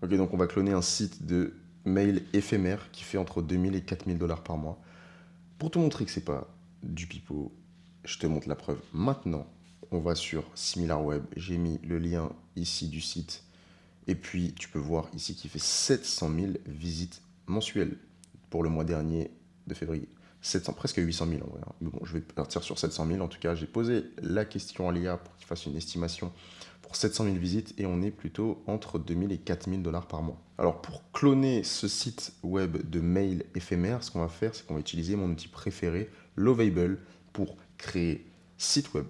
Ok, donc on va cloner un site de mail éphémère qui fait entre 2000 et 4000 dollars par mois. Pour te montrer que c'est pas du pipeau, je te montre la preuve. Maintenant, on va sur SimilarWeb. J'ai mis le lien ici du site. Et puis, tu peux voir ici qu'il fait 700 000 visites mensuelles pour le mois dernier de février. 700, presque 800 000 en vrai, hein. Mais bon, je vais partir sur 700 000. En tout cas, j'ai posé la question à l'IA pour qu'il fasse une estimation pour 700 000 visites et on est plutôt entre 2000 et 4000 dollars par mois. Alors, pour cloner ce site web de mail éphémère, ce qu'on va faire, c'est qu'on va utiliser mon outil préféré, Lovable, pour créer site web,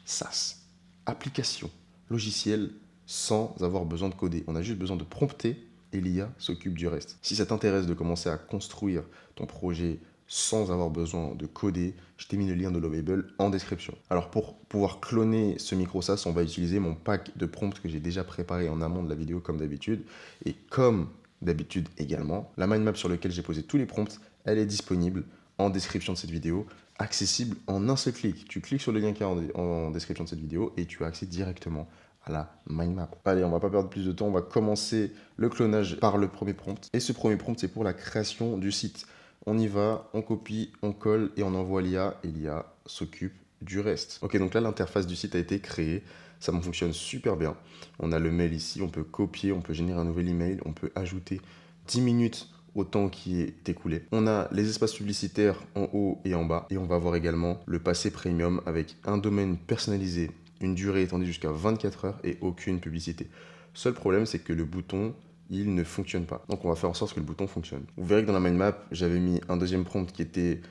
SaaS, application, logiciel, sans avoir besoin de coder. On a juste besoin de prompter et l'IA s'occupe du reste. Si ça t'intéresse de commencer à construire ton projet sans avoir besoin de coder, je t'ai mis le lien de Lovable en description. Alors pour pouvoir cloner ce micro SaaS, on va utiliser mon pack de prompts que j'ai déjà préparé en amont de la vidéo comme d'habitude. Et comme d'habitude également, la mind map sur laquelle j'ai posé tous les prompts, elle est disponible en description de cette vidéo, accessible en un seul clic. Tu cliques sur le lien qui est en description de cette vidéo et tu as accès directement à la mind map. Allez, on va pas perdre plus de temps, on va commencer le clonage par le premier prompt. Et ce premier prompt, c'est pour la création du site. On y va, on copie, on colle et on envoie l'IA et l'IA s'occupe du reste. Ok, donc là, l'interface du site a été créée. Ça fonctionne super bien. On a le mail ici, on peut copier, on peut générer un nouvel email, on peut ajouter 10 minutes au temps qui est écoulé. On a les espaces publicitaires en haut et en bas. Et on va avoir également le passé premium avec un domaine personnalisé, une durée étendue jusqu'à 24 heures et aucune publicité. Seul problème, c'est que le bouton, il ne fonctionne pas. Donc on va faire en sorte que le bouton fonctionne. Vous verrez que dans la mind map, j'avais mis un deuxième prompt qui était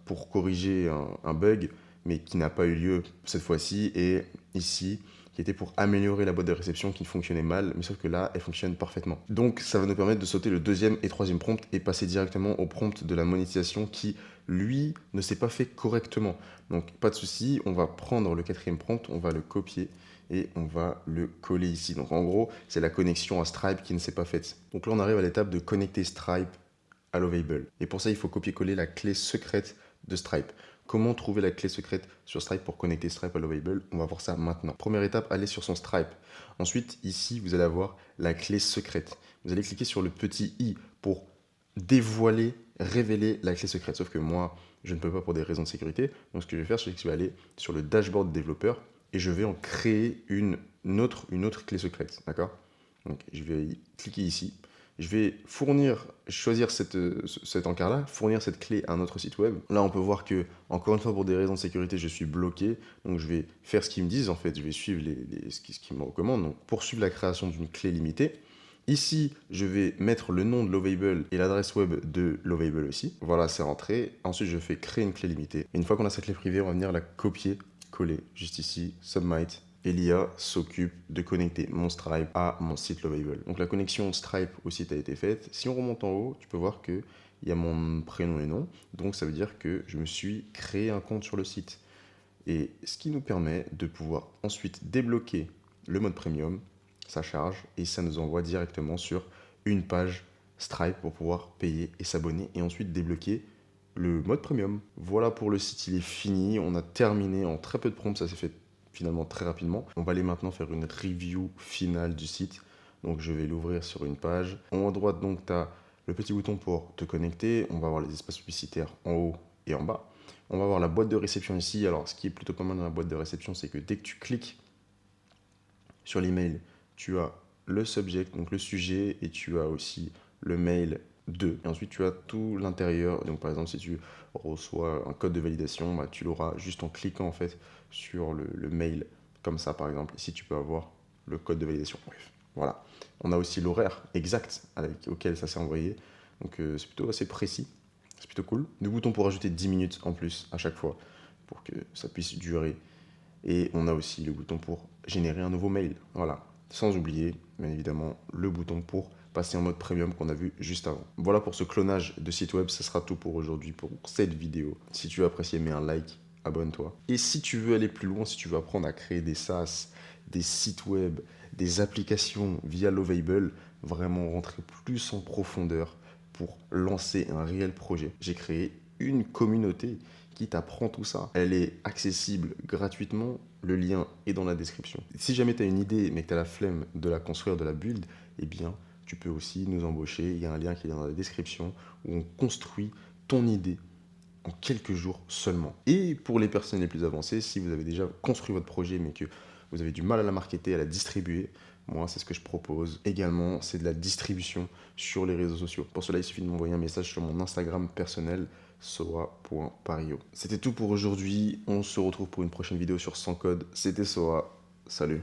pour corriger un bug, mais qui n'a pas eu lieu cette fois-ci. Et ici, qui était pour améliorer la boîte de réception qui fonctionnait mal, mais sauf que là, elle fonctionne parfaitement. Donc ça va nous permettre de sauter le deuxième et troisième prompt et passer directement au prompt de la monétisation qui, lui, ne s'est pas fait correctement. Donc pas de souci, on va prendre le quatrième prompt, on va le copier et on va le coller ici. Donc en gros, c'est la connexion à Stripe qui ne s'est pas faite. Donc là, on arrive à l'étape de connecter Stripe à Lovable. Et pour ça, il faut copier-coller la clé secrète de Stripe. Comment trouver la clé secrète sur Stripe pour connecter Stripe à Lovable? On va voir ça maintenant. Première étape, aller sur son Stripe. Ensuite, ici, vous allez avoir la clé secrète. Vous allez cliquer sur le petit i pour dévoiler, révéler la clé secrète. Sauf que moi, je ne peux pas pour des raisons de sécurité. Donc, ce que je vais faire, c'est que je vais aller sur le dashboard développeur et je vais en créer une autre clé secrète. D'accord? Donc, je vais cliquer ici. Je vais choisir cet encart-là, fournir cette clé à un autre site web. Là, on peut voir que, encore une fois, pour des raisons de sécurité, je suis bloqué. Donc, je vais faire ce qu'ils me disent, en fait. Je vais suivre ce qu'ils me recommandent. Donc, poursuivre la création d'une clé limitée. Ici, je vais mettre le nom de Lovable et l'adresse web de Lovable aussi. Voilà, c'est rentré. Ensuite, je fais créer une clé limitée. Et une fois qu'on a cette clé privée, on va venir la copier, coller juste ici, Submit. Et l'IA s'occupe de connecter mon Stripe à mon site Lovable. Donc la connexion Stripe au site a été faite. Si on remonte en haut, tu peux voir qu'il y a mon prénom et nom. Donc ça veut dire que je me suis créé un compte sur le site. Et ce qui nous permet de pouvoir ensuite débloquer le mode premium, ça charge et ça nous envoie directement sur une page Stripe pour pouvoir payer et s'abonner et ensuite débloquer le mode premium. Voilà pour le site, il est fini. On a terminé en très peu de prompts, ça s'est fait finalement très rapidement. On va aller maintenant faire une review finale du site. Donc je vais l'ouvrir sur une page. En haut à droite, donc tu as le petit bouton pour te connecter. On va avoir les espaces publicitaires en haut et en bas. On va avoir la boîte de réception ici. Alors ce qui est plutôt pas mal dans la boîte de réception, c'est que dès que tu cliques sur l'email, tu as le subject, donc le sujet, et tu as aussi le mail de. Et ensuite, tu as tout l'intérieur. Donc, par exemple, si tu reçois un code de validation, bah, tu l'auras juste en cliquant en fait sur le mail, comme ça, par exemple. Ici, tu peux avoir le code de validation. Bref, voilà. On a aussi l'horaire exact auquel ça s'est envoyé. Donc, c'est plutôt assez précis. C'est plutôt cool. Le bouton pour ajouter 10 minutes en plus à chaque fois pour que ça puisse durer. Et on a aussi le bouton pour générer un nouveau mail. Voilà. Sans oublier, bien évidemment, le bouton pour passer en mode premium qu'on a vu juste avant. Voilà pour ce clonage de site web. Ce sera tout pour aujourd'hui, pour cette vidéo. Si tu as apprécié, mets un like, abonne-toi. Et si tu veux aller plus loin, si tu veux apprendre à créer des SaaS, des sites web, des applications via Lovable, vraiment rentrer plus en profondeur pour lancer un réel projet, j'ai créé une communauté qui t'apprend tout ça. Elle est accessible gratuitement, le lien est dans la description. Si jamais tu as une idée mais que tu as la flemme de la construire, de la build, eh bien tu peux aussi nous embaucher. Il y a un lien qui est dans la description où on construit ton idée en quelques jours seulement. Et pour les personnes les plus avancées, si vous avez déjà construit votre projet mais que vous avez du mal à la marketer, à la distribuer, moi, c'est ce que je propose. Également, c'est de la distribution sur les réseaux sociaux. Pour cela, il suffit de m'envoyer un message sur mon Instagram personnel, soa.pario. C'était tout pour aujourd'hui. On se retrouve pour une prochaine vidéo sur Sans Code. C'était Soa. Salut.